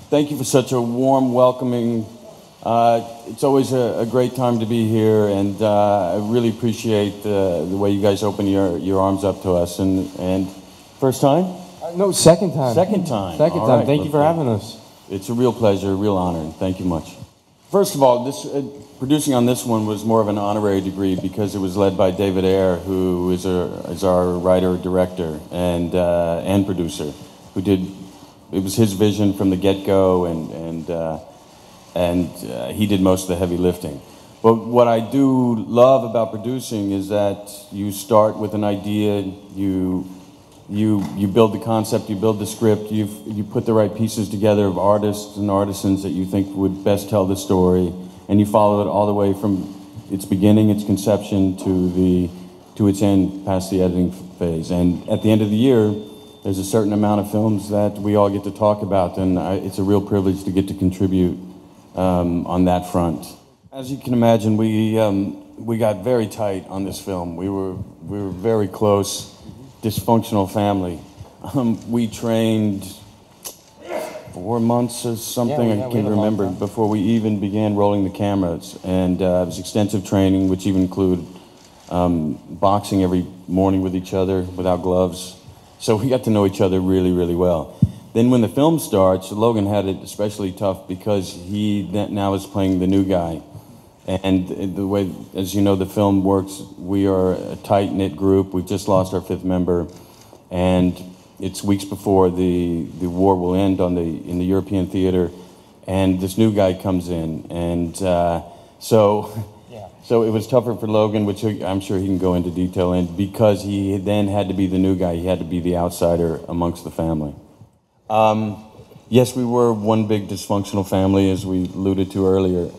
Thank you for such a warm, welcoming. It's always a great time to be here, and I really appreciate the way you guys open your arms up to us. And first time? No, second time. Second time. Second time. Thank you for having us. It's a real pleasure, a real honor, and thank you much. First of all, producing on this one was more of an honorary degree because it was led by David Ayer, who is our writer, director, and producer, who did. It was his vision from the get-go, and he did most of the heavy lifting. But what I do love about producing is that you start with an idea, you build the concept, you build the script, you put the right pieces together of artists and artisans that you think would best tell the story, and you follow it all the way from its beginning, its conception, to its end, past the editing phase. And at the end of the year, there's a certain amount of films that we all get to talk about, and it's a real privilege to get to contribute on that front. As you can imagine, we got very tight on this film. We were very close, dysfunctional family. We trained 4 months or something, I can't remember, before we even began rolling the cameras. And it was extensive training, which even included boxing every morning with each other without gloves. So we got to know each other really, really well. Then when the film starts, Logan had it especially tough because he now is playing the new guy. And the way, as you know, the film works, we are a tight-knit group. We've just lost our 5th member. And it's weeks before the war will end in the European theater. And this new guy comes in. And So it was tougher for Logan, which I'm sure he can go into detail in, because he then had to be the new guy. He had to be the outsider amongst the family. Yes, we were one big dysfunctional family, as we alluded to earlier.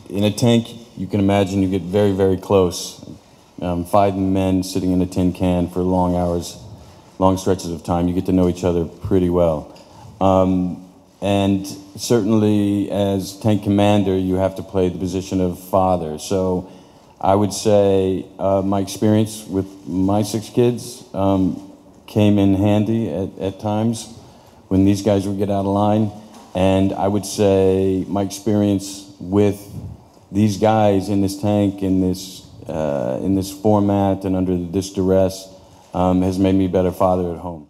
In a tank, you can imagine you get very, very close. 5 men sitting in a tin can for long hours, long stretches of time. You get to know each other pretty well. And certainly as tank commander, you have to play the position of father. So I would say my experience with my 6 kids came in handy at times when these guys would get out of line. And I would say my experience with these guys in this tank, in this format and under this duress, has made me a better father at home.